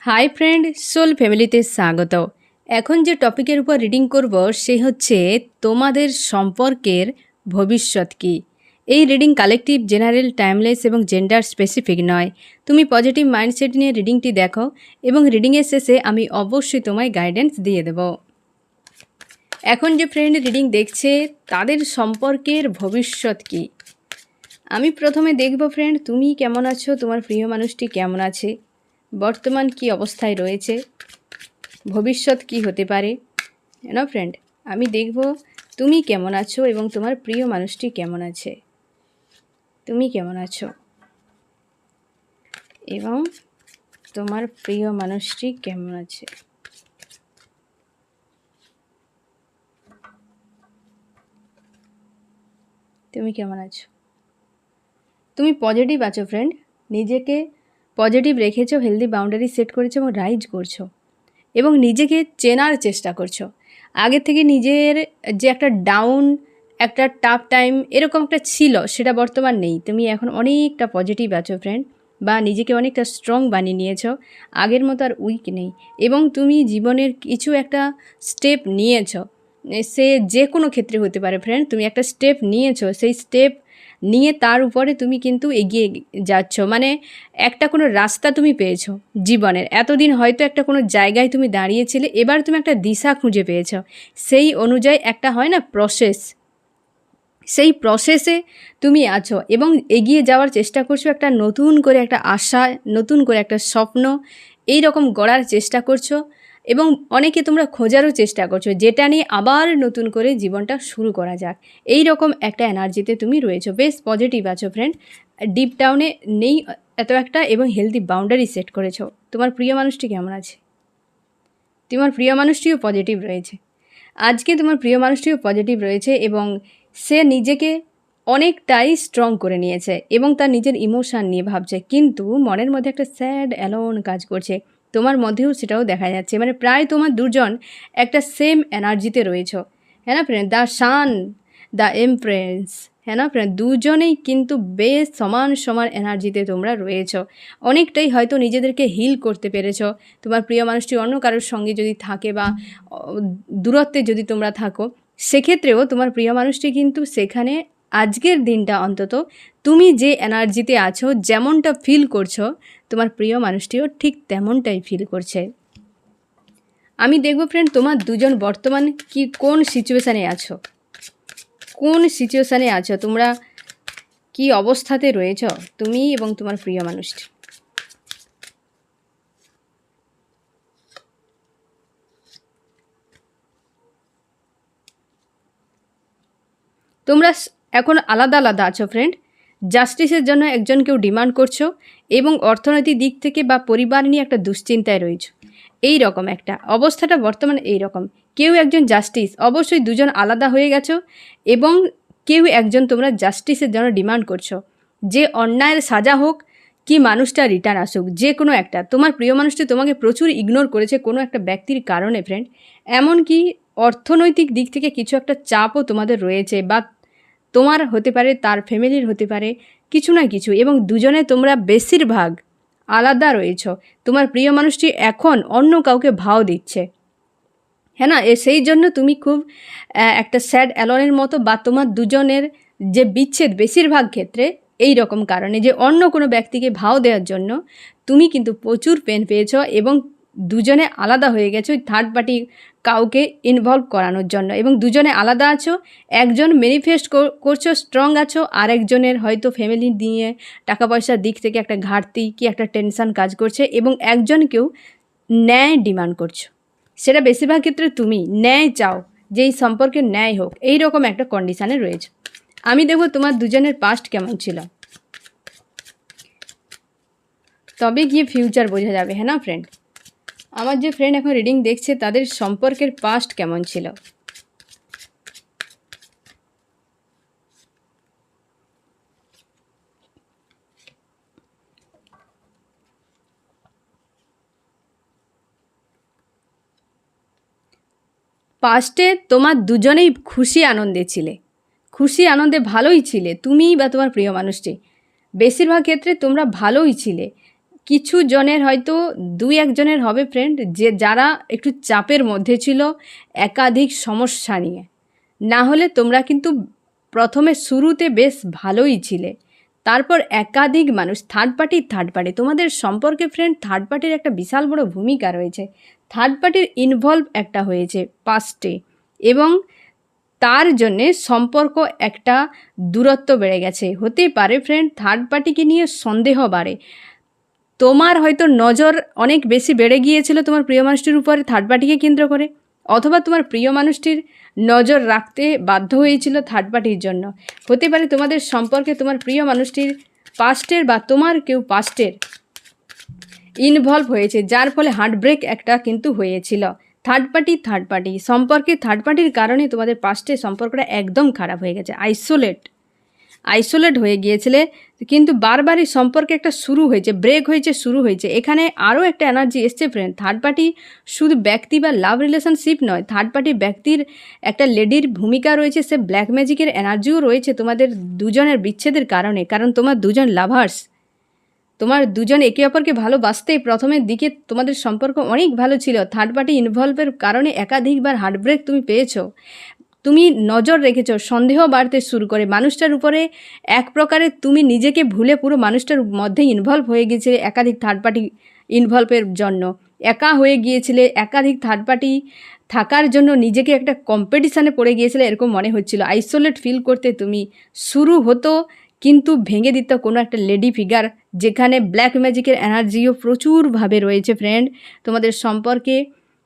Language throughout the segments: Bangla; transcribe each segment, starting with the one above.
হাই ফ্রেন্ড, সোল ফ্যামিলিতে স্বাগত। এখন যে টপিকের উপর রিডিং করব সে হচ্ছে তোমাদের সম্পর্কের ভবিষ্যৎ কী। এই রিডিং কালেকটিভ, জেনারেল, টাইমলেস এবং জেন্ডার স্পেসিফিক নয়। তুমি পজিটিভ মাইন্ডসেট নিয়ে রিডিংটি দেখো এবং রিডিংয়ের শেষে আমি অবশ্যই তোমায় গাইডেন্স দিয়ে দেব। এখন যে ফ্রেন্ড রিডিং দেখছে তাদের সম্পর্কের ভবিষ্যৎ কী। আমি প্রথমে দেখব ফ্রেন্ড তুমি কেমন আছো, তোমার প্রিয় মানুষটি কেমন আছে, বর্তমান কি অবস্থায় রয়েছে, ভবিষ্যৎ কি হতে পারে। ফ্রেন্ড আমি দেখব তুমি কেমন আছো এবং তোমার প্রিয় মানুষটি কেমন আছে। তুমি কেমন আছো এবং তোমার প্রিয় মানুষটি কেমন আছে। তুমি কেমন আছো। তুমি পজিটিভ আছো ফ্রেন্ড, নিজেকে পজিটিভ রেখেছো, হেলদি বাউন্ডারি সেট করেছো এবং রাইজ করছো এবং নিজেকে চেনার চেষ্টা করছো। আগে থেকে নিজের যে একটা ডাউন, একটা টাফ টাইম এরকম একটা ছিল সেটা বর্তমান নেই। তুমি এখন অনেকটা পজিটিভ আছো ফ্রেন্ড, বা নিজেকে অনেকটা স্ট্রং বানিয়ে নিয়েছো, আগের মতো আর উইক নেই। এবং তুমি জীবনের কিছু একটা স্টেপ নিয়েছো, সে যে কোনো ক্ষেত্রে হতে পারে ফ্রেন্ড। তুমি একটা স্টেপ নিয়েছো, সেই স্টেপ নিয়ে তার উপরে তুমি কিন্তু এগিয়ে যাচ্ছ, মানে একটা কোনো রাস্তা তুমি পেয়েছো জীবনের। এতদিন হয়তো একটা কোনো জায়গায় তুমি দাঁড়িয়েছিলে, এবার তুমি একটা দিশা খুঁজে পেয়েছো। সেই অনুযায়ী একটা হয় না প্রসেস, সেই প্রসেসে তুমি আছো এবং এগিয়ে যাওয়ার চেষ্টা করছো। একটা নতুন করে একটা আশা, নতুন করে একটা স্বপ্ন এই রকম গড়ার চেষ্টা করছো এবং অনেকে তোমরা খোঁজারও চেষ্টা করছো যেটা নিয়ে আবার নতুন করে জীবনটা শুরু করা যাক। এই রকম একটা এনার্জিতে তুমি রয়েছো, বেশ পজিটিভ আছো ফ্রেন্ড। ডিপ ডাউনে নেই এত একটা এবং হেলদি বাউন্ডারি সেট করেছো। তোমার প্রিয় মানুষটি কেমন আছে। তোমার প্রিয় মানুষটিও পজিটিভ রয়েছে, আজকে তোমার প্রিয় মানুষটিও পজিটিভ রয়েছে এবং সে নিজেকে অনেকটাই স্ট্রং করে নিয়েছে এবং তার নিজের ইমোশান নিয়ে ভাবছে, কিন্তু মনের মধ্যে একটা স্যাড অ্যালোন কাজ করছে। তোমার মধ্যেও সেটাও দেখা যাচ্ছে, মানে প্রায় তোমার দুজন একটা সেম এনার্জিতে রয়েছো। হ্যাঁ না friend, the sun, the empress, হ্যাঁ না ফ্রেন্ড, দুজনেই কিন্তু বেশ সমান সমান এনার্জিতে তোমরা রয়েছো। অনেকটাই হয়তো নিজেদেরকে হিল করতে পেরেছো। তোমার প্রিয় মানুষটি অন্য কারোর সঙ্গে যদি থাকে বা দূরত্বে যদি তোমরা থাকো, সেক্ষেত্রেও তোমার প্রিয় মানুষটি কিন্তু সেখানে আজকের দিনটা অন্তত তুমি যে এনার্জিতে আছো, যেমনটা ফিল করছো, তোমার প্রিয় মানুষটিও ঠিক তেমনটাই ফিল করছে। আমি দেখবো ফ্রেন্ড তোমার দুজন বর্তমান কোন সিচুয়েশানে আছো, কোন সিচুয়েশানে আছো, তোমরা কি অবস্থাতে রয়েছো তুমি এবং তোমার প্রিয় মানুষটি। তোমরা এখন আলাদা আলাদা আছো ফ্রেন্ড। জাস্টিসের জন্য একজন কেউ ডিমান্ড করছো এবং অর্থনৈতিক দিক থেকে বা পরিবার নিয়ে একটা দুশ্চিন্তায় রয়েছো। এই রকম একটা অবস্থাটা বর্তমানে এই রকম। কেউ একজন জাস্টিস, অবশ্যই দুজন আলাদা হয়ে গেছো এবং কেউ একজন তোমরা জাস্টিসের জন্য ডিমান্ড করছো, যে অন্যায়ের সাজা হোক কি মানুষটা রিটার্ন আসুক, যে কোনো একটা। তোমার প্রিয় মানুষটি তোমাকে প্রচুর ইগনোর করেছে কোনো একটা ব্যক্তির কারণে ফ্রেন্ড। এমনকি অর্থনৈতিক দিক থেকে কিছু একটা চাপও তোমাদের রয়েছে, বা তোমার হতে পারে, তার ফ্যামিলির হতে পারে, কিছু না কিছু। এবং দুজনে তোমরা বেশিরভাগ আলাদা রয়েছ। তোমার প্রিয় মানুষটি এখন অন্য কাউকে ভাও দিচ্ছে, হ্যাঁ না, সেই জন্য তুমি খুব একটা স্যাড অ্যালোনের মতো, বা তোমার দুজনের যে বিচ্ছেদ বেশিরভাগ ক্ষেত্রে এই রকম কারণে, যে অন্য কোনো ব্যক্তিকে ভাও দেওয়ার জন্য তুমি কিন্তু প্রচুর পেন পেয়েছ এবং দুজনে আলাদা হয়ে গেছো থার্ড পার্টি কাউকে ইনভলভ করানোর জন্য, এবং দুজনে আলাদা আছো। একজন ম্যানিফেস্ট করছো স্ট্রং আছো, আর একজনের হয়তো ফ্যামিলি নিয়ে টাকা পয়সার দিক থেকে একটা ঘাটতি কি একটা টেনশান কাজ করছে, এবং একজনকেও ন্যায় ডিমান্ড করছো। সেটা বেশিরভাগ ক্ষেত্রে তুমি ন্যায় চাও, যে এই সম্পর্কে ন্যায় হোক, এই রকম একটা কন্ডিশানে রয়েছে। আমি দেখব তোমার দুজনের পাস্ট কেমন ছিল, তবে গিয়ে ফিউচার বোঝা যাবে। হ্যাঁ না ফ্রেন্ড, আমার যে ফ্রেন্ড এখন রিডিং দেখছে তাদের সম্পর্কের পাস্ট কেমন ছিল। পাস্টে তোমার দুজনেই খুশি আনন্দে ছিলে, খুশি আনন্দে ভালোই ছিলে, তুমি বা তোমার প্রিয় মানুষটি। বেশিরভাগ ক্ষেত্রে তোমরা ভালোই ছিলে, কিছু জনের হয়তো 2-1 জনের হবে ফ্রেন্ড, যে যারা একটু চাপের মধ্যে ছিল একাধিক সমস্যা নিয়ে। না হলে তোমরা কিন্তু প্রথমে শুরুতে বেশ ভালোই ছিলে। তারপর একাধিক মানুষ, থার্ড পার্টি তোমাদের সম্পর্কে ফ্রেন্ড থার্ড পার্টির একটা বিশাল বড় ভূমিকা রয়েছে। থার্ড পার্টির ইনভলভ একটা হয়েছে পাস্টে, এবং তার জন্যে সম্পর্ক একটা দূরত্ব বেড়ে গেছে। হতে পারে ফ্রেন্ড থার্ড পার্টিকে নিয়ে সন্দেহ বাড়ে। তোমার হয়তো নজর অনেক বেশি বেড়ে গিয়েছিল তোমার প্রিয় মানুষটির উপরে থার্ড পার্টিকে কেন্দ্র করে, অথবা তোমার প্রিয় মানুষটির নজর রাখতে বাধ্য হয়েছিল থার্ড পার্টির জন্য। হতে পারে তোমাদের সম্পর্কে তোমার প্রিয় মানুষটির পাস্টের বা তোমার কেউ পাস্টের ইনভলভ হয়েছে, যার ফলে হার্টব্রেক একটা কিন্তু হয়েছিল। থার্ড পার্টি সম্পর্কে থার্ড পার্টির কারণে তোমাদের পাস্টের সম্পর্কটা একদম খারাপ হয়ে গেছে, আইসোলেট হয়ে গিয়েছিলে। কিন্তু বারবারই সম্পর্কে একটা শুরু হয়েছে, ব্রেক হয়েছে, শুরু হয়েছে। এখানে আরও একটা এনার্জি এসছে ফ্রেন্ড। থার্ড পার্টি শুধু ব্যক্তি বা লাভ রিলেশনশিপ নয়, থার্ড পার্টি ব্যক্তির একটা লেডির ভূমিকা রয়েছে, সে ব্ল্যাক ম্যাজিকের এনার্জিও রয়েছে তোমাদের দুজনের বিচ্ছেদের কারণে। কারণ তোমার দুজন লাভার্স, তোমার দুজন একে অপরকে ভালোবাসতেই প্রথমের দিকে তোমাদের সম্পর্ক অনেক ভালো ছিল। থার্ড পার্টি ইনভলভের কারণে একাধিকবার হার্টব্রেক তুমি পেয়েছো। তুমি নজর রেখেছো, সন্দেহ বাড়তে শুরু করে মানুষটার উপরে। এক প্রকারে তুমি নিজেকে ভুলে পুরো মানুষটার মধ্যে ইনভলভ হয়ে গিয়েছিলে একাধিক থার্ড পার্টি ইনভলভের জন্য। একা হয়ে গিয়েছিলে, একাধিক থার্ড পার্টি থাকার জন্য নিজেকে একটা কম্পিটিশানে পড়ে গিয়েছিলে, এরকম মনে হচ্ছিল। আইসোলেট ফিল করতে তুমি, শুরু হতো কিন্তু ভেঙে দিত কোনো একটা লেডি ফিগার, যেখানে ব্ল্যাক ম্যাজিকের এনার্জিও প্রচুরভাবে রয়েছে ফ্রেন্ড। তোমাদের সম্পর্কে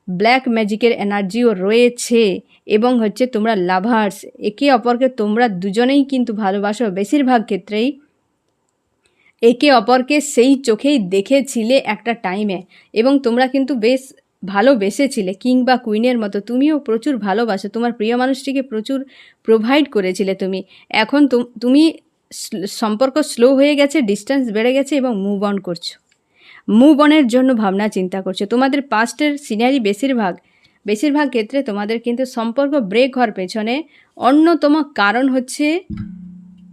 ব্ল্যাক ম্যাজিকের এনার্জিও রয়েছে, এবং হচ্ছে তোমরা লাভার্স, একে অপরকে তোমরা দুজনেই কিন্তু ভালোবাসো। বেশিরভাগ ক্ষেত্রেই একে অপরকে সেই চোখেই দেখেছিলে একটা টাইমে, এবং তোমরা কিন্তু বেশ ভালোবেসেছিলে, কিং বা কুইনের মতো। তুমিও প্রচুর ভালোবাসো, তোমার প্রিয় মানুষটিকে প্রচুর প্রোভাইড করেছিলে তুমি। এখন তুমি সম্পর্ক স্লো হয়ে গেছে, ডিস্টেন্স বেড়ে গেছে, এবং মুভ অন করছো, মুভ অনের জন্য ভাবনা চিন্তা করছো। তোমাদের পাস্টের সিনারি বেশিরভাগ ক্ষেত্রে তোমাদের কিন্তু সম্পর্ক ব্রেক হওয়ার পেছনে অন্যতম কারণ হচ্ছে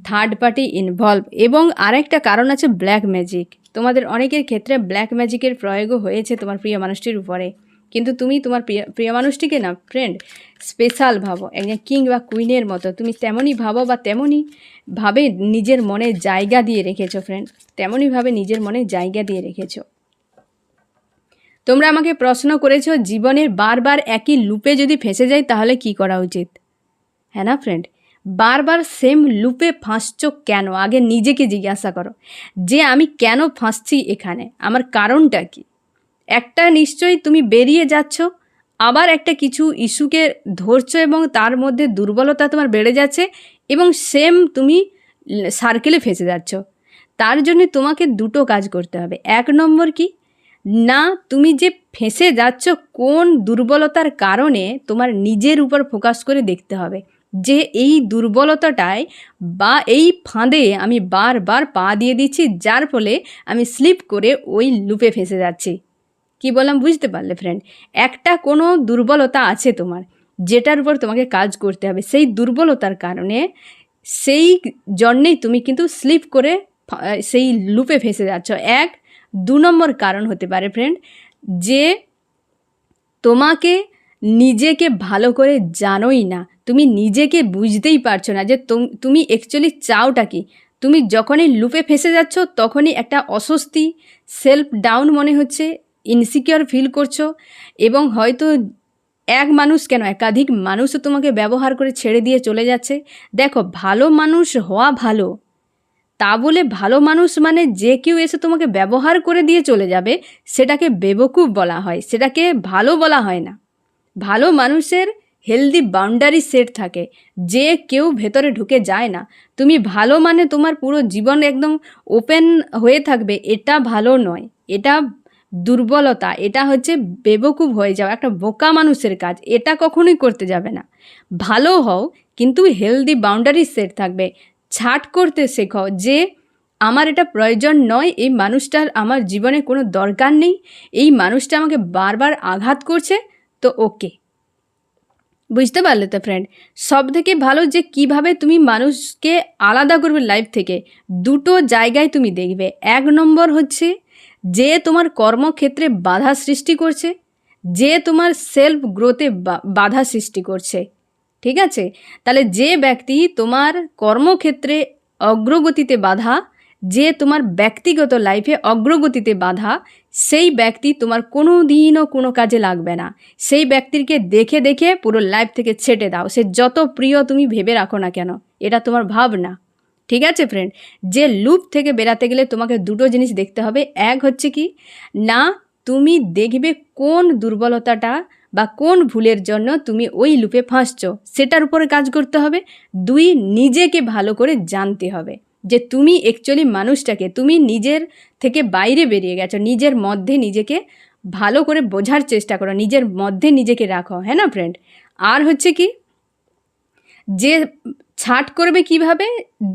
থার্ড পার্টি ইনভলভ, এবং আরেকটা কারণ আছে ব্ল্যাক ম্যাজিক। তোমাদের অনেকের ক্ষেত্রে ব্ল্যাক ম্যাজিকের প্রয়োগও হয়েছে তোমার প্রিয় মানুষটির উপরে। কিন্তু তুমি তোমার প্রিয় মানুষটিকে না ফ্রেন্ড স্পেশাল ভাবো, একজন কিং বা কুইনের মতো। তুমি তেমনই ভাবো বা তেমনই ভাবে নিজের মনে জায়গা দিয়ে রেখেছো ফ্রেন্ড, তেমনইভাবে নিজের মনে জায়গা দিয়ে রেখেছো। তোমরা আমাকে প্রশ্ন করেছো জীবনের বারবার একই লুপে যদি ফেঁসে যাই তাহলে কি করা উচিত। হ্যাঁ না ফ্রেন্ড, বারবার সেম লুপে ফাঁসছো কেন? আগে নিজেকে জিজ্ঞাসা করো যে আমি কেন ফাঁসছি এখানে, আমার কারণটা কি। একটা নিশ্চয়ই তুমি বেরিয়ে যাচ্ছ, আবার একটা কিছু ইস্যুকে ধরছো, এবং তার মধ্যে দুর্বলতা তোমার বেড়ে যাচ্ছে, এবং সেম তুমি সার্কেলে ফেঁসে যাচ্ছ। তার জন্য তোমাকে দুটো কাজ করতে হবে। 1 নম্বর কি না, তুমি যে ফেঁসে যাচ্ছ কোন দুর্বলতার কারণে, তোমার নিজের উপর ফোকাস করে দেখতে হবে যে এই দুর্বলতাটায় বা এই ফাঁদে আমি বারবার পা দিয়ে দিচ্ছি, যার ফলে আমি স্লিপ করে ওই লুপে ফেঁসে যাচ্ছি। কি বললাম বুঝতে পারলে ফ্রেন্ড? একটা কোনো দুর্বলতা আছে তোমার, যেটার উপর তোমাকে কাজ করতে হবে। সেই দুর্বলতার কারণে, সেই জন্যেই তুমি কিন্তু স্লিপ করে সেই লুপে ফেঁসে যাচ্ছ। 2 নম্বর কারণ হতে পারে ফ্রেন্ড, যে তোমাকে নিজেকে ভালো করে জানোই না, তুমি নিজেকে বুঝতেই পারছো না যে তুমি অ্যাকচুয়ালি চাওটা কি। তুমি যখনই লুপে ফেঁসে যাচ্ছ তখনই একটা অস্বস্তি, সেলফ ডাউন মনে হচ্ছে, ইনসিকিওর ফিল করছো, এবং হয়তো এক মানুষ কেন একাধিক মানুষও তোমাকে ব্যবহার করে ছেড়ে দিয়ে চলে যাচ্ছে। দেখো, ভালো মানুষ হওয়া ভালো, তা বলে ভালো মানুষ মানে যে কেউ এসে তোমাকে ব্যবহার করে দিয়ে চলে যাবে সেটাকে বেবকুফ বলা হয়, সেটাকে ভালো বলা হয় না। ভালো মানুষের হেলদি বাউন্ডারি সেট থাকে, যে কেউ ভেতরে ঢুকে যায় না। তুমি ভালো মানে তোমার পুরো জীবন একদম ওপেন হয়ে থাকবে, এটা ভালো নয়, এটা দুর্বলতা, এটা হচ্ছে বেবকুফ হয়ে যাওয়া, একটা বোকা মানুষের কাজ। এটা কখনোই করতে যাবে না। ভালো হও কিন্তু হেলদি বাউন্ডারি সেট থাকবে। ছাট করতে শেখো যে আমার এটা প্রয়োজন নয়, এই মানুষটার আমার জীবনে কোনো দরকার নেই, এই মানুষটা আমাকে বারবার আঘাত করছে, তো ওকে। বুঝতে পারলে তো ফ্রেন্ড? সব থেকে ভালো যে কিভাবে তুমি মানুষকে আলাদা করবে লাইফ থেকে, দুটো জায়গায় তুমি দেখবে। 1 নম্বর হচ্ছে যে তোমার কর্মক্ষেত্রে বাধা সৃষ্টি করছে, যে তোমার সেলফ গ্রোথে বাধা সৃষ্টি করছে। ঠিক আছে, তাহলে যে ব্যক্তি তোমার কর্মক্ষেত্রে অগ্রগতিতে বাধা, যে তোমার ব্যক্তিগত লাইফে অগ্রগতিতে বাধা, সেই ব্যক্তি তোমার কোনো দিনও কোনো কাজে লাগবে না। সেই ব্যক্তিকে দেখে দেখে পুরো লাইফ থেকে ছেটে দাও, সে যত প্রিয় তুমি ভেবে রাখো না কেন, এটা তোমার ভাবনা। ঠিক আছে ফ্রেন্ড, যে লুপ থেকে বেরাতে গেলে তোমাকে দুটো জিনিস দেখতে হবে। এক হচ্ছে কি না, তুমি দেখবে কোন দুর্বলতাটা বা কোন ভুলের জন্য তুমি ওই লুপে ফাঁসছো, সেটার উপরে কাজ করতে হবে। দুই, নিজেকে ভালো করে জানতে হবে যে তুমি অ্যাকচুয়ালি মানুষটাকে, তুমি নিজের থেকে বাইরে বেরিয়ে গেছো, নিজের মধ্যে নিজেকে ভালো করে বোঝার চেষ্টা করো, নিজের মধ্যে নিজেকে রাখো। হ্যাঁ না ফ্রেন্ড? আর হচ্ছে কি, যে ছাট করবে কিভাবে,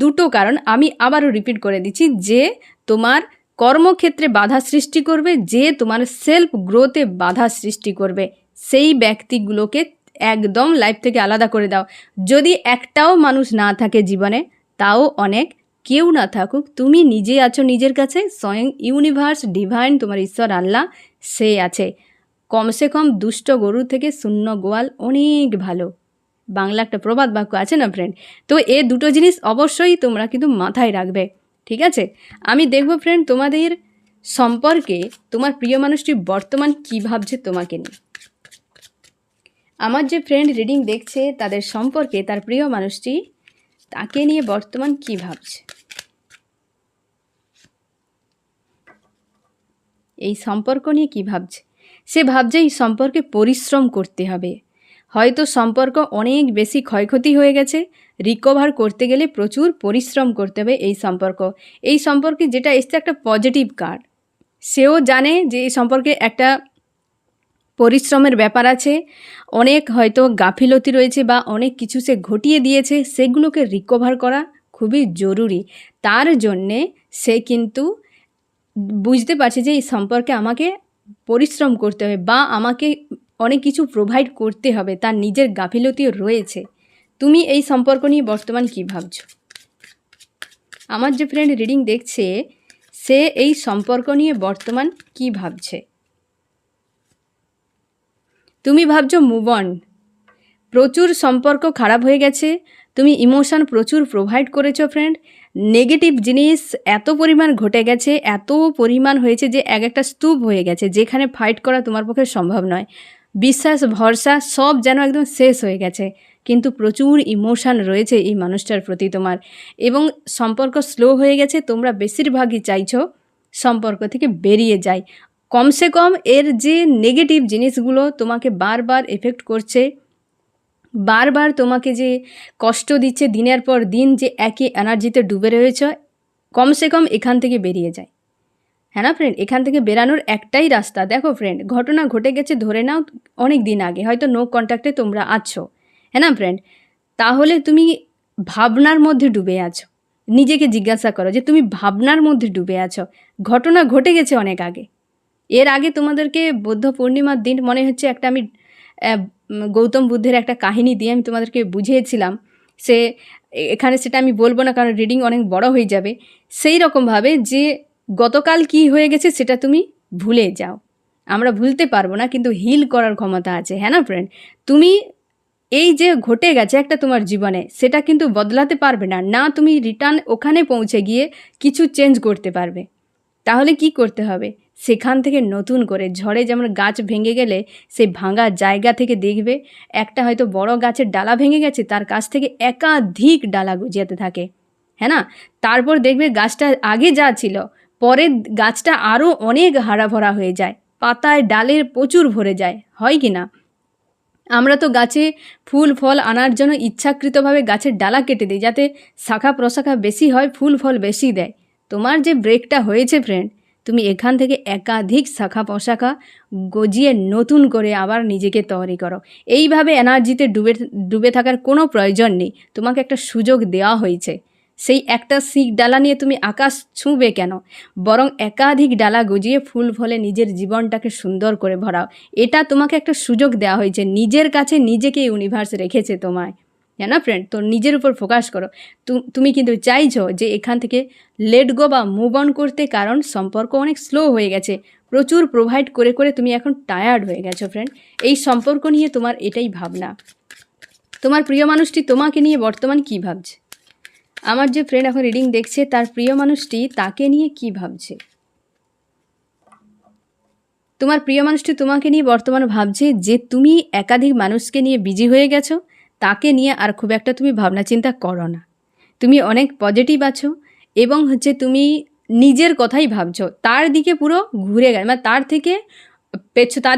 দুটো কারণ আমি আবারও রিপিট করে দিচ্ছি। যে তোমার কর্মক্ষেত্রে বাধা সৃষ্টি করবে, যে তোমার সেলফ গ্রোথে বাধা সৃষ্টি করবে, সেই ব্যক্তিগুলোকে একদম লাইফ থেকে আলাদা করে দাও। যদি একটাও মানুষ না থাকে জীবনে তাও অনেক, কেউ না থাকুক, তুমি নিজে আছো নিজের কাছে, স্বয়ং ইউনিভার্স, ডিভাইন, তোমার ঈশ্বর আল্লাহ সে আছে। কমসে কম দুষ্ট গরু থেকে শূন্য গোয়াল অনেক ভালো, বাংলা একটা প্রবাদ বাক্য আছে না ফ্রেন্ড? তো এ দুটো জিনিস অবশ্যই তোমরা কিন্তু মাথায় রাখবে। ঠিক আছে, আমি দেখব ফ্রেন্ড তোমাদের সম্পর্কে তোমার প্রিয় মানুষটি বর্তমান কী ভাবছে তোমাকে নিয়ে। আমার যে ফ্রেন্ড রিডিং দেখছে তাদের সম্পর্কে তার প্রিয় মানুষটি তাকে নিয়ে বর্তমান কী ভাবছে, এই সম্পর্ক নিয়ে কী ভাবছে। সে ভাবছে এই সম্পর্কে পরিশ্রম করতে হবে, হয়তো সম্পর্ক অনেক বেশি ক্ষয়ক্ষতি হয়ে গেছে, রিকভার করতে গেলে প্রচুর পরিশ্রম করতে হবে এই সম্পর্কে যেটা এসছে একটা পজিটিভ কার্ড। সেও জানে যে এই সম্পর্কে একটা পরিশ্রমের ব্যাপার আছে, অনেক হয়তো গাফিলতি রয়েছে বা অনেক কিছু সে ঘটিয়ে দিয়েছে, সেগুলোকে রিকভার করা খুবই জরুরি। তার জন্যে সে কিন্তু বুঝতে পারছে যে এই সম্পর্কে আমাকে পরিশ্রম করতে হবে বা আমাকে অনেক কিছু প্রোভাইড করতে হবে, তার নিজের গাফিলতিও রয়েছে। তুমি এই সম্পর্ক নিয়ে বর্তমান কী ভাবছো? আমার যে ফ্রেন্ড রিডিং দেখছে সে এই সম্পর্ক নিয়ে বর্তমান কী ভাবছে। তুমি ভাবছো মুভ অন, প্রচুর সম্পর্ক খারাপ হয়ে গেছে, তুমি ইমোশন প্রচুর প্রোভাইড করেছো ফ্রেন্ড, নেগেটিভ জিনিস এত পরিমাণ ঘটে গেছে, এত পরিমাণ হয়েছে যে এক একটা স্তূপ হয়ে গেছে, যেখানে ফাইট করা তোমার পক্ষে সম্ভব নয়। বিশ্বাস ভরসা সব যেন একদম শেষ হয়ে গেছে, কিন্তু প্রচুর ইমোশান রয়েছে এই মানুষটার প্রতি তোমার, এবং সম্পর্ক স্লো হয়ে গেছে। তোমরা বেশিরভাগই চাইছো সম্পর্ক থেকে বেরিয়ে যায়। কমসে কম এর যে নেগেটিভ জিনিসগুলো তোমাকে বারবার এফেক্ট করছে, বারবার তোমাকে যে কষ্ট দিচ্ছে, দিনের পর দিন যে একই এনার্জিতে ডুবে রয়েছ, কমসে কম এখান থেকে বেরিয়ে যায়। হ্যাঁ না ফ্রেন্ড? এখান থেকে বেরানোর একটাই রাস্তা। দেখো ফ্রেন্ড, ঘটনা ঘটে গেছে ধরে নাও অনেক দিন আগে, হয়তো নো কন্ট্যাক্টে তোমরা আছো, হ্যাঁ না ফ্রেন্ড? তাহলে তুমি ভাবনার মধ্যে ডুবে আছো। নিজেকে জিজ্ঞাসা করো যে তুমি ভাবনার মধ্যে ডুবে আছো, ঘটনা ঘটে গেছে অনেক আগে। এর আগে তোমাদেরকে বৌদ্ধ পূর্ণিমার দিন মনে হচ্ছে একটা আমি গৌতম বুদ্ধের একটা কাহিনী দিয়ে আমি তোমাদেরকে বুঝিয়েছিলাম। সে এখানে সেটা আমি বলবো না, কারণ রিডিং অনেক বড় হয়ে যাবে। সেই রকমভাবে যে গতকাল কি হয়ে গেছে সেটা তুমি ভুলে যাও। আমরা ভুলতে পারবো না, কিন্তু হিল করার ক্ষমতা আছে। হ্যাঁ না ফ্রেন্ড? তুমি এই যে ঘটে গেছে একটা তোমার জীবনে, সেটা কিন্তু বদলাতে পারবে না, না তুমি রিটার্ন ওখানে পৌঁছে গিয়ে কিছু চেঞ্জ করতে পারবে। তাহলে কি করতে হবে? সেখান থেকে নতুন করে, ঝড়ে যেমন গাছ ভেঙে গেলে সেই ভাঙা জায়গা থেকে দেখবে একটা হয়তো বড় গাছের ডালা ভেঙে গেছে, তার কাছ থেকে একাধিক ডালা গজিয়াতে থাকে, হ্যাঁ না? তারপর দেখবে গাছটা আগে যা ছিল, পরে গাছটা আরও অনেক হারা ভরা হয়ে যায়, পাতায় ডালের প্রচুর ভরে যায়, হয় কি না? আমরা তো গাছে ফুল ফল আনার জন্য ইচ্ছাকৃতভাবে গাছের ডালা কেটে দিই, যাতে শাখা প্রশাখা বেশি হয়, ফুল ফল বেশি দেয়। তোমার যে ব্রেকটা হয়েছে ফ্রেন্ড, তুমি এখান থেকে একাধিক শাখা প্রশাখা গজিয়ে নতুন করে আবার নিজেকে তৈরি করো। এইভাবে এনার্জিতে ডুবে থাকার কোনো প্রয়োজন নেই। তোমাকে একটা সুযোগ দেওয়া হয়েছে, সেই একটা শিক ডালা নিয়ে তুমি আকাশ ছুঁবে কেন? বরং একাধিক ডালা গজিয়ে ফুল ফলে নিজের জীবনটাকে সুন্দর করে ভরাও। এটা তোমাকে একটা সুযোগ দেওয়া হয়েছে, নিজের কাছে নিজেকে ইউনিভার্স রেখেছে তোমায়। না ফ্রেন্ড? তো নিজের উপর ফোকাস করো। তুমি কিন্তু চাইছো যে এখান থেকে লেট গো বা মুভ অন করতে, কারণ সম্পর্ক অনেক স্লো হয়ে গেছে। প্রচুর প্রোভাইড করে করে তুমি এখন টায়ার্ড হয়ে গেছো ফ্রেন্ড। এই সম্পর্ক নিয়ে তোমার এটাই ভাবনা। তোমার প্রিয় মানুষটি তোমাকে নিয়ে বর্তমান কী ভাবছে? আমার যে ফ্রেন্ড এখন রিডিং দেখছে, তার প্রিয় মানুষটি তাকে নিয়ে কী ভাবছে? তোমার প্রিয় মানুষটি তোমাকে নিয়ে বর্তমান ভাবছে যে তুমি একাধিক মানুষকে নিয়ে বিজি হয়ে গেছো, তাকে নিয়ে আর খুব একটা তুমি ভাবনা চিন্তা করো না। তুমি অনেক পজিটিভ আছো এবং তুমি নিজের কথাই ভাবছো। তার দিকে পুরো ঘুরে গেছে, মানে তার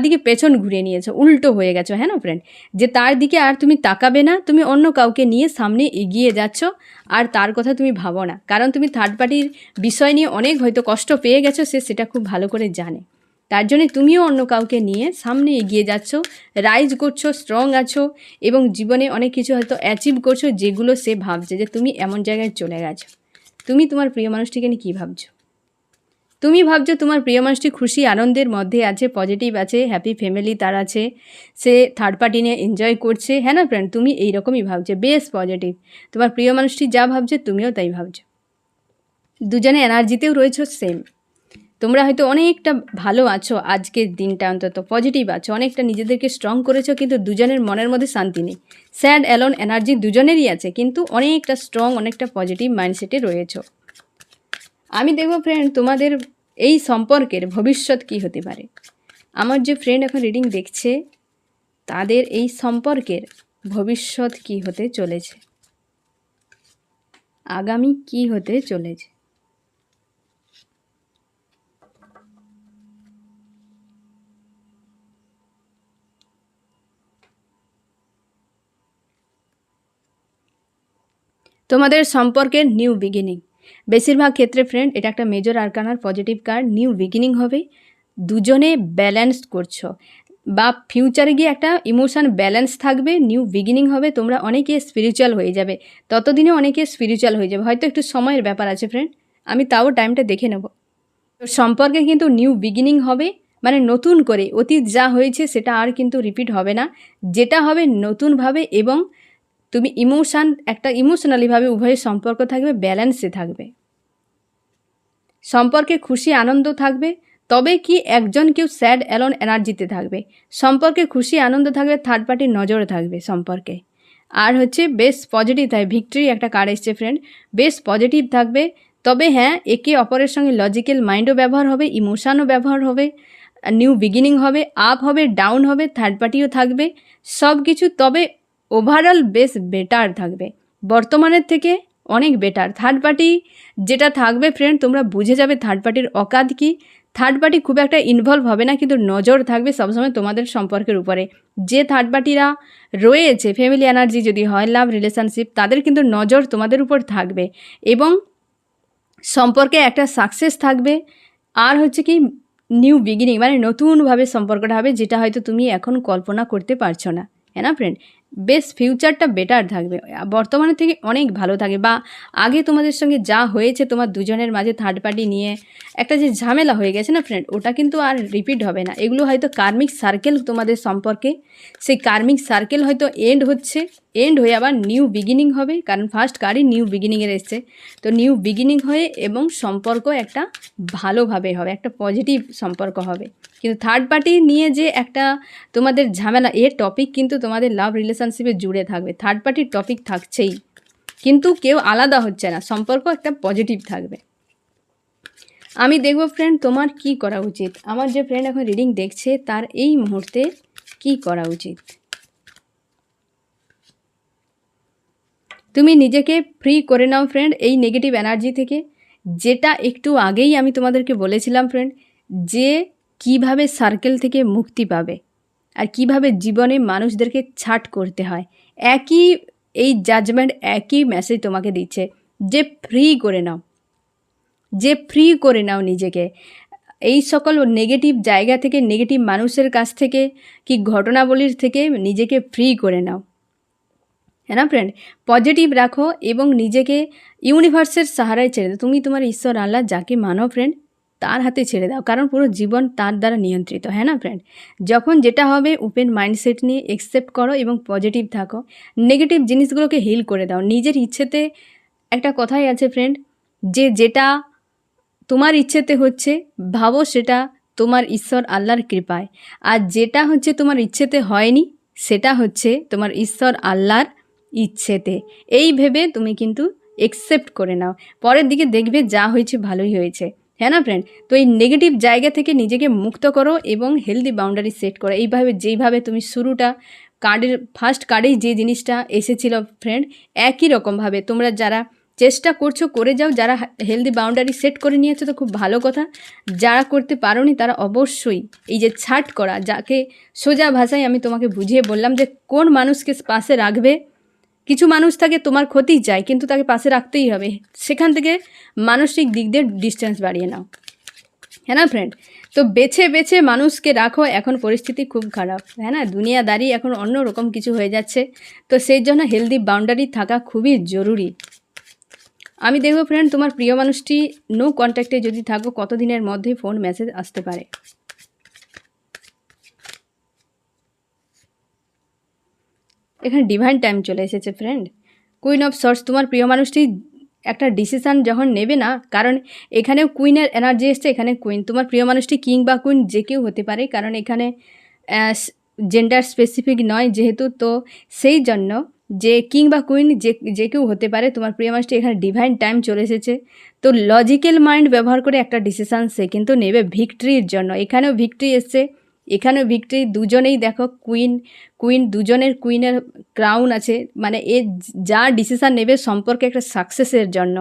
দিকে পেছন ঘুরিয়ে নিয়েছো, উল্টো হয়ে গেছো, হ্যাঁ না ফ্রেন্ড? যে তার দিকে আর তুমি তাকাবে না, তুমি অন্য কাউকে নিয়ে সামনে এগিয়ে যাচ্ছ, আর তার কথা তুমি ভাবো না। কারণ তুমি থার্ড পার্টির বিষয় নিয়ে অনেক হয়তো কষ্ট পেয়ে গেছো, সেটা খুব ভালো করে জানে। তার জন্যে তুমিও অন্য কাউকে নিয়ে সামনে এগিয়ে যাচ্ছ, রাইজ করছো, স্ট্রং আছো এবং জীবনে অনেক কিছু হয়তো অ্যাচিভ করছো, যেগুলো সে ভাবছে যে তুমি এমন জায়গায় চলে গেছো। তুমি তোমার প্রিয় মানুষটিকে নিয়ে কী ভাবছো? তুমি ভাবছো তোমার প্রিয় মানুষটি খুশি আনন্দের মধ্যে আছে, পজিটিভ আছে, হ্যাপি ফ্যামিলি তার আছে, সে থার্ড পার্টি নিয়ে এনজয় করছে, হ্যাঁ না ফ্রেন্ড? তুমি এইরকমই ভাবছো, বেশ পজিটিভ। তোমার প্রিয় মানুষটি যা ভাবছে তুমিও তাই ভাবছো। দুজনে এনার্জিতেও রয়েছো সেম। তোমরা হয়তো অনেকটা ভালো আছো, আজকের দিনটা অন্তত পজিটিভ আছো, অনেকটা নিজেদেরকে স্ট্রং করেছো, কিন্তু দুজনের মনের মধ্যে শান্তি নেই। স্যাড অ্যালোন এনার্জি দুজনেরই আছে, কিন্তু অনেকটা স্ট্রং, অনেকটা পজিটিভ মাইন্ডসেটে রয়েছো। আমি দেখবো ফ্রেন্ড তোমাদের এই সম্পর্কের ভবিষ্যৎ কী হতে পারে। আমার যে ফ্রেন্ড এখন রিডিং দেখছে, তাদের এই সম্পর্কের ভবিষ্যৎ কী হতে চলেছে, আগামী কী হতে চলেছে। তোমাদের সম্পর্কের নিউ বিগিনিং, বেশিরভাগ ক্ষেত্রে ফ্রেন্ড এটা একটা মেজর আরকানার পজিটিভ কার্ড। নিউ বিগিনিং হবে, দুজনে ব্যালেন্স করছো বা ফিউচারে গিয়ে একটা ইমোশান ব্যালেন্স থাকবে, নিউ বিগিনিং হবে, তোমরা অনেকে স্পিরিচুয়াল হয়ে যাবে, ততদিনে অনেকে স্পিরিচুয়াল হয়ে যাবে, হয়তো একটু সময়ের ব্যাপার আছে ফ্রেন্ড, আমি তাও টাইমটা দেখে নেব। তো সম্পর্কে কিন্তু নিউ বিগিনিং হবে, মানে নতুন করে অতীত যা হয়েছে সেটা আর কিন্তু রিপিট হবে না, যেটা হবে নতুনভাবে, এবং তুমি একটা ইমোশনালিভাবে উভয়ের সম্পর্ক থাকবে, ব্যালেন্সে থাকবে, সম্পর্কে খুশি আনন্দ থাকবে। তবে কি একজন কেউ স্যাড অ্যালোন এনার্জিতে থাকবে, সম্পর্কে খুশি আনন্দ থাকবে, থার্ড পার্টির নজরে থাকবে সম্পর্কে। আর বেশ পজিটিভ থাকবে, ভিক্টরি একটা কার্ড এসছে ফ্রেন্ড, বেশ পজিটিভ থাকবে। তবে হ্যাঁ, একে অপরের সঙ্গে লজিক্যাল মাইন্ডও ব্যবহার হবে, ইমোশানও ব্যবহার হবে, নিউ বিগিনিং হবে, আপ হবে, ডাউন হবে, থার্ড পার্টিও থাকবে, সব কিছু। তবে ওভারঅল বেশ বেটার থাকবে, বর্তমানের থেকে অনেক বেটার। থার্ড পার্টি যেটা থাকবে ফ্রেন্ড, তোমরা বুঝে যাবে থার্ড পার্টির অকাত কি। থার্ড পার্টি খুব একটা ইনভলভ হবে না, কিন্তু নজর থাকবে সবসময় তোমাদের সম্পর্কের উপরে। যে থার্ড পার্টিরা রয়েছে, ফ্যামিলি এনার্জি যদি হয়, লাভ রিলেশনশিপ, তাদের কিন্তু নজর তোমাদের উপর থাকবে এবং সম্পর্কে একটা সাকসেস থাকবে। আর কি নিউ বিগিনিং, মানে নতুনভাবে সম্পর্কটা হবে, যেটা হয়তো তুমি এখন কল্পনা করতে পারছো না, হ্যাঁ না ফ্রেন্ড? বেশ ফিউচারটা বেটার থাকবে, বর্তমানের থেকে অনেক ভালো থাকবে। বা আগে তোমাদের সঙ্গে যা হয়েছে, তোমার দুজনের মাঝে থার্ড পার্টি নিয়ে একটা যে ঝামেলা হয়ে গেছে না ফ্রেন্ড, ওটা কিন্তু আর রিপিট হবে না। এগুলো হয়তো কার্মিক সার্কেল তোমাদের সম্পর্কে, সেই কার্মিক সার্কেল হয়তো এন্ড হয়ে আবার নিউ বিগিনিং হবে, কারণ ফার্স্ট কার্ডই নিউ বিগিনিংয়ের এসছে। তো নিউ বিগিনিং হয়ে এবং সম্পর্ক একটা ভালোভাবে হবে, একটা পজিটিভ সম্পর্ক হবে। কিন্তু থার্ড পার্টি নিয়ে যে একটা তোমাদের ঝামেলা, এর টপিক কিন্তু তোমাদের লাভ রিলেশনশিপে জুড়ে থাকবে, থার্ড পার্টির টপিক থাকছেই, কিন্তু কেউ আলাদা হচ্ছে না, সম্পর্ক একটা পজিটিভ থাকবে। আমি দেখব ফ্রেন্ড তোমার কি করা উচিত। আমার যে ফ্রেন্ড এখন রিডিং দেখছে, তার এই মুহূর্তে কি করা উচিত। তুমি নিজেকে ফ্রি করে নাও ফ্রেন্ড এই নেগেটিভ এনার্জি থেকে, যেটা একটু আগেই আমি তোমাদেরকে বলেছিলাম ফ্রেন্ড, যে কিভাবে সার্কেল থেকে মুক্তি পাবে আর কিভাবে জীবনে মানুষদেরকে ছাট করতে হয়। একই এই জাজমেন্ট, একই মেসেজ তোমাকে দিচ্ছে যে ফ্রি করে নাও নিজেকে এই সকল নেগেটিভ জায়গা থেকে, নেগেটিভ মানুষের কাছ থেকে, কি ঘটনাবলীর থেকে নিজেকে ফ্রি করে নাও, হ্যাঁ না ফ্রেন্ড? পজিটিভ রাখো এবং নিজেকে ইউনিভার্সের সাহারায় ছেড়ে দাও। তুমি তোমার ঈশ্বর আল্লাহ যাকে মানো ফ্রেন্ড, তার হাতে ছেড়ে দাও, কারণ পুরো জীবন তার দ্বারা নিয়ন্ত্রিত, হ্যাঁ না ফ্রেন্ড? যখন যেটা হবে ওপেন মাইন্ডসেট নিয়ে অ্যাকসেপ্ট করো এবং পজিটিভ থাকো, নেগেটিভ জিনিসগুলোকে হিল করে দাও নিজের ইচ্ছেতে। একটা কথাই আছে ফ্রেন্ড, যে যেটা তোমার ইচ্ছেতে হচ্ছে ভাবো সেটা তোমার ঈশ্বর আল্লাহর কৃপায়, আর যেটা হচ্ছে তোমার ইচ্ছেতে হয়নি সেটা হচ্ছে তোমার ঈশ্বর আল্লাহর ইচ্ছেতে। এই ভেবে তুমি কিন্তু একসেপ্ট করে নাও, পরের দিকে দেখবে যা হয়েছে ভালোই হয়েছে, হ্যাঁ না ফ্রেন্ড? তো এই নেগেটিভ জায়গা থেকে নিজেকে মুক্ত করো এবং হেলদি বাউন্ডারি সেট করো। এইভাবে যেইভাবে তুমি শুরুটা কার্ডের ফার্স্ট কার্ডেই যে জিনিসটা এসেছিল ফ্রেন্ড, একই রকমভাবে তোমরা যারা চেষ্টা করছো করে যাও। যারা হেলদি বাউন্ডারি সেট করে নিয়েছো তো খুব ভালো কথা, যারা করতে পারোনি তারা অবশ্যই এই যে ছাট করা, যাকে সোজা ভাষায় আমি তোমাকে বুঝিয়ে বললাম যে কোন মানুষকে পাশে রাখবে। কিছু মানুষ থাকে তোমার ক্ষতি চায় কিন্তু তাকে পাশে রাখতেই হবে, সেখান থেকে মানসিক দিক দিয়ে ডিস্টেন্স বাড়িয়ে নাও, হ্যাঁ না ফ্রেন্ড? তো বেছে বেছে মানুষকে রাখো, এখন পরিস্থিতি খুব খারাপ, হ্যাঁ না? দুনিয়াদারি এখন অন্য রকম কিছু হয়ে যাচ্ছে, তো সেই জন্য হেলদি বাউন্ডারি থাকা খুবই জরুরি। আমি দেখবো ফ্রেন্ড তোমার প্রিয় মানুষটি নো কন্ট্যাক্টে যদি থাকো কতদিনের মধ্যেই ফোন মেসেজ আসতে পারে। এখানে ডিভাইন টাইম চলে এসেছে ফ্রেন্ড, কুইন অফ সর্টস। তোমার প্রিয় মানুষটি একটা ডিসিশান যখন নেবে না, কারণ এখানেও কুইনের এনার্জি এসছে, এখানে কুইন। তোমার প্রিয় মানুষটি কিং বা কুইন যে কেউ হতে পারে, কারণ এখানে জেন্ডার স্পেসিফিক নয় যেহেতু, তো সেই জন্য যে কিং বা কুইন যে কেউ হতে পারে। তোমার প্রিয় মানুষটি এখানে ডিভাইন টাইম চলে এসেছে, তো লজিক্যাল মাইন্ড ব্যবহার করে একটা ডিসিশান সে কিন্তু নেবে ভিক্টরির জন্য। এখানেও ভিক্টরি এসছে, এখানেও ভিক্টরি। দুজনেই দেখো কুইন দুজনের কুইনের ক্রাউন আছে, মানে এ যা ডিসিশান নেবে সম্পর্কে একটা সাকসেসের জন্য,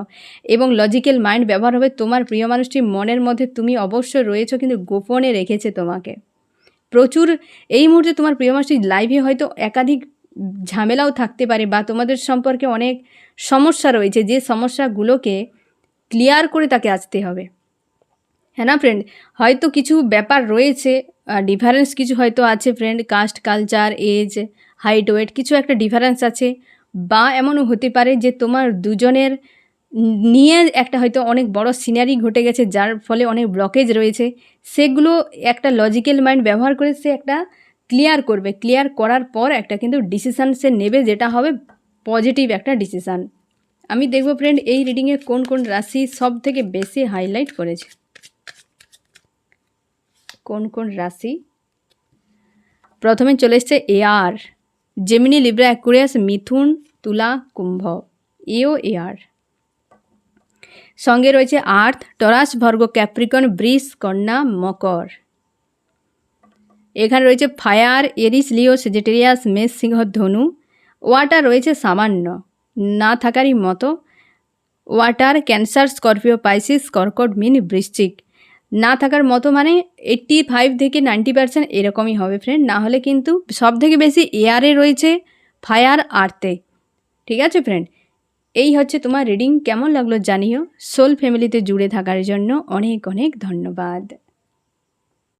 এবং লজিক্যাল মাইন্ড ব্যবহার হবে। তোমার প্রিয় মানুষটির মনের মধ্যে তুমি অবশ্যই রয়েছো কিন্তু গোপনে রেখেছে তোমাকে প্রচুর। এই মুহূর্তে তোমার প্রিয় মানুষটির লাইফে হয়তো একাধিক ঝামেলাও থাকতে পারে, বা তোমাদের সম্পর্কে অনেক সমস্যা রয়েছে, যে সমস্যাগুলোকে ক্লিয়ার করে তাকে আসতে হবে, হ্যাঁ না ফ্রেন্ড? হয়তো কিছু ব্যাপার রয়েছে, ডিফারেন্স কিছু হয়তো আছে friend, caste, culture, age, height, weight, কিছু একটা ডিফারেন্স আছে। বা এমনও হতে পারে যে তোমার দুজনের নিয়ে একটা হয়তো অনেক বড় সিনারি ঘটে গেছে, যার ফলে অনেক ব্লকেজ রয়েছে। সেগুলো একটা লজিক্যাল মাইন্ড ব্যবহার করে সে একটা ক্লিয়ার করবে, ক্লিয়ার করার পর একটা কিন্তু ডিসিশান সে নেবে, যেটা হবে পজিটিভ একটা ডিসিশান। আমি দেখবো ফ্রেন্ড এই রিডিংয়ে কোন কোন রাশি সব থেকে বেশি হাইলাইট করেছে, কোন কোন রাশি। প্রথমে চলে এসছে এয়ার, জেমিনি, লিব্রা, অ্যাকুয়ারিয়াস, মিথুন, তুলা, কুম্ভ। এয়ার সঙ্গে রয়েছে আর্থ, টরাস, ভার্গো, ক্যাপ্রিকন, বৃষ, কন্যা, মকর। এখানে রয়েছে ফায়ার, এরিস, লিও, সেজিটেরিয়াস, মেষ, সিংহ, ধনু। ওয়াটার রয়েছে সামান্য, না থাকারই মতো। ওয়াটার, ক্যান্সার, স্করপিও, পাইসিস, কর্কট, মীন, বৃশ্চিক। না থাকার মতো মানে 85 থেকে 90% এরকমই হবে ফ্রেন্ড, না হলে কিন্তু সব থেকে বেশি এয়ারে রয়েছে, ফায়ার, আর্থে। ঠিক আছে ফ্রেন্ড, এই হচ্ছে তোমার রিডিং। কেমন লাগলো জানিও। সোল ফ্যামিলিতে জুড়ে থাকার জন্য অনেক অনেক ধন্যবাদ।